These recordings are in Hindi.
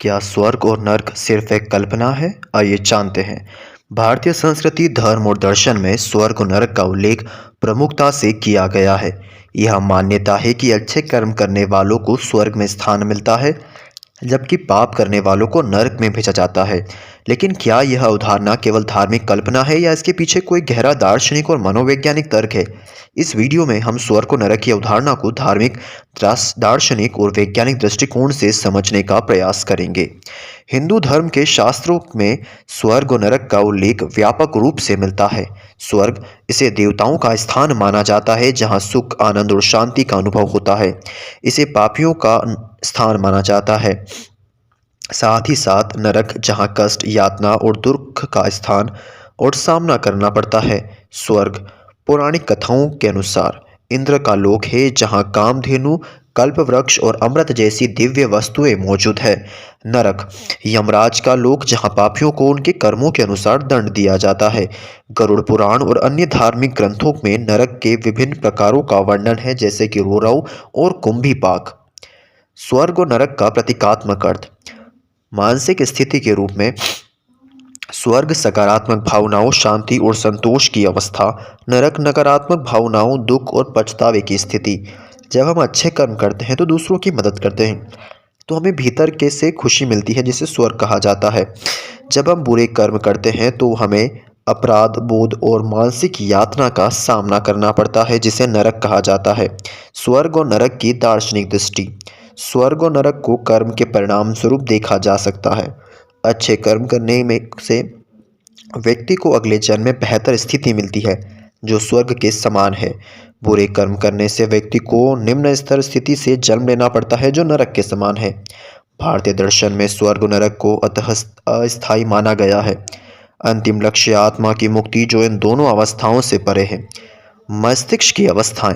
क्या स्वर्ग और नर्क सिर्फ एक कल्पना है? आइए जानते हैं। भारतीय संस्कृति, धर्म और दर्शन में स्वर्ग और नरक का उल्लेख प्रमुखता से किया गया है। यह मान्यता है कि अच्छे कर्म करने वालों को स्वर्ग में स्थान मिलता है, जबकि पाप करने वालों को नरक में भेजा जाता है। लेकिन क्या यह अवधारणा केवल धार्मिक कल्पना है या इसके पीछे कोई गहरा दार्शनिक और मनोवैज्ञानिक तर्क है? इस वीडियो में हम स्वर्ग और नरक की अवधारणा को धार्मिक, दार्शनिक और वैज्ञानिक दृष्टिकोण से समझने का प्रयास करेंगे। हिंदू धर्म के शास्त्रों में स्वर्ग और नरक का उल्लेख व्यापक रूप से मिलता है। स्वर्ग, इसे देवताओं का स्थान माना जाता है जहां सुख, आनंद और शांति का अनुभव होता है। इसे पापियों का स्थान माना जाता है। साथ ही साथ नरक, जहां कष्ट, यातना और दुख का स्थान और सामना करना पड़ता है। स्वर्ग, पौराणिक कथाओं के अनुसार इंद्र का लोक है जहां कामधेनु, कल्प वृक्ष और अमृत जैसी दिव्य वस्तुएं मौजूद है। नरक, यमराज का लोक जहां पापियों को उनके कर्मों के अनुसार दंड दिया जाता है। गरुड़ पुराण और अन्य धार्मिक ग्रंथों में नरक के विभिन्न प्रकारों का वर्णन है, जैसे कि रोरव और कुंभीपाक। स्वर्ग और नरक का प्रतीकात्मक अर्थ। मानसिक स्थिति के रूप में स्वर्ग सकारात्मक भावनाओं, शांति और संतोष की अवस्था। नरक नकारात्मक भावनाओं, दुख और पछतावे की स्थिति। जब हम अच्छे कर्म करते हैं तो दूसरों की मदद करते हैं, तो हमें भीतर के से खुशी मिलती है, जिसे स्वर्ग कहा जाता है। जब हम बुरे कर्म करते हैं तो हमें अपराध बोध और मानसिक यातना का सामना करना पड़ता है, जिसे नरक कहा जाता है। स्वर्ग और नरक की दार्शनिक दृष्टि। स्वर्ग और नरक को कर्म के परिणाम स्वरूप देखा जा सकता है। अच्छे कर्म करने में से व्यक्ति को अगले जन्म में बेहतर स्थिति मिलती है, जो स्वर्ग के समान है। बुरे कर्म करने से व्यक्ति को निम्न स्तर स्थिति से जन्म लेना पड़ता है, जो नरक के समान है। भारतीय दर्शन में स्वर्ग और नरक को अतः अस्थायी माना गया है। अंतिम लक्ष्य आत्मा की मुक्ति, जो इन दोनों अवस्थाओं से परे है। मस्तिष्क की अवस्थाएं।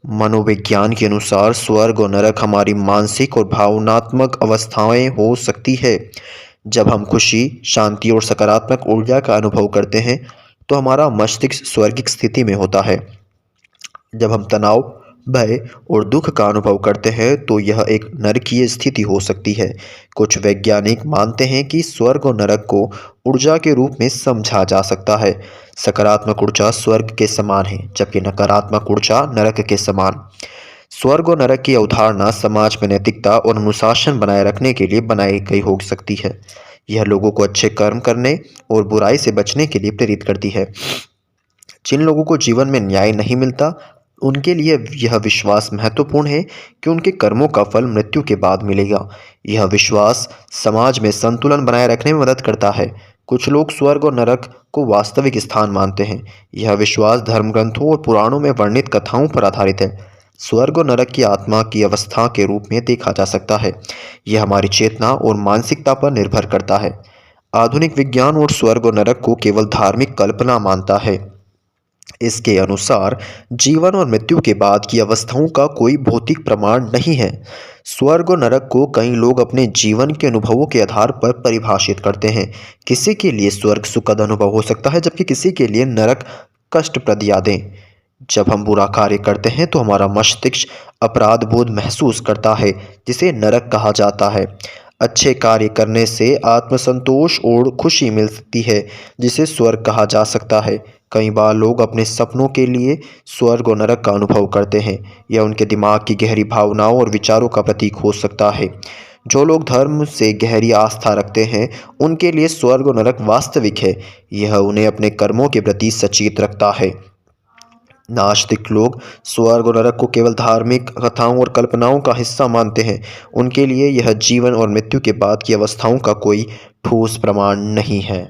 मनोविज्ञान के अनुसार स्वर्ग और नरक हमारी मानसिक और भावनात्मक अवस्थाएं हो सकती है। जब हम खुशी, शांति और सकारात्मक ऊर्जा का अनुभव करते हैं तो हमारा मस्तिष्क स्वर्गिक स्थिति में होता है। जब हम तनाव, भय और दुख का अनुभव करते हैं तो यह एक नरकीय स्थिति हो सकती है। कुछ वैज्ञानिक मानते हैं कि स्वर्ग और नरक को ऊर्जा के रूप में समझा जा सकता है। सकारात्मक ऊर्जा स्वर्ग के समान है, जबकि नकारात्मक ऊर्जा नरक के समान। स्वर्ग और नरक की अवधारणा समाज में नैतिकता और अनुशासन बनाए रखने के लिए बनाई गई हो सकती है। यह लोगों को अच्छे कर्म करने और बुराई से बचने के लिए प्रेरित करती है। जिन लोगों को जीवन में न्याय नहीं मिलता, उनके लिए यह विश्वास महत्वपूर्ण है कि उनके कर्मों का फल मृत्यु के बाद मिलेगा। यह विश्वास समाज में संतुलन बनाए रखने में मदद करता है। कुछ लोग स्वर्ग और नरक को वास्तविक स्थान मानते हैं। यह विश्वास धर्म ग्रंथों और पुराणों में वर्णित कथाओं पर आधारित है। स्वर्ग और नरक की आत्मा की अवस्था के रूप में देखा जा सकता है। यह हमारी चेतना और मानसिकता पर निर्भर करता है। आधुनिक विज्ञान और स्वर्ग और नरक को केवल धार्मिक कल्पना मानता है। इसके अनुसार जीवन और मृत्यु के बाद की अवस्थाओं का कोई भौतिक प्रमाण नहीं है। स्वर्ग और नरक को कई लोग अपने जीवन के अनुभवों के आधार पर परिभाषित करते हैं। किसी के लिए स्वर्ग सुखद अनुभव हो सकता है, जबकि किसी के लिए नरक कष्टप्रद यादें। जब हम बुरा कार्य करते हैं तो हमारा मस्तिष्क अपराध बोध महसूस करता है, जिसे नरक कहा जाता है। अच्छे कार्य करने से आत्मसंतोष और खुशी मिल सकती है, जिसे स्वर्ग कहा जा सकता है। कई बार लोग अपने सपनों के लिए स्वर्ग और नरक का अनुभव करते हैं। यह उनके दिमाग की गहरी भावनाओं और विचारों का प्रतीक हो सकता है। जो लोग धर्म से गहरी आस्था रखते हैं, उनके लिए स्वर्ग और नरक वास्तविक है। यह उन्हें अपने कर्मों के प्रति सचेत रखता है। नास्तिक लोग स्वर्ग और नरक को केवल धार्मिक कथाओं और कल्पनाओं का हिस्सा मानते हैं। उनके लिए यह जीवन और मृत्यु के बाद की अवस्थाओं का कोई ठोस प्रमाण नहीं है।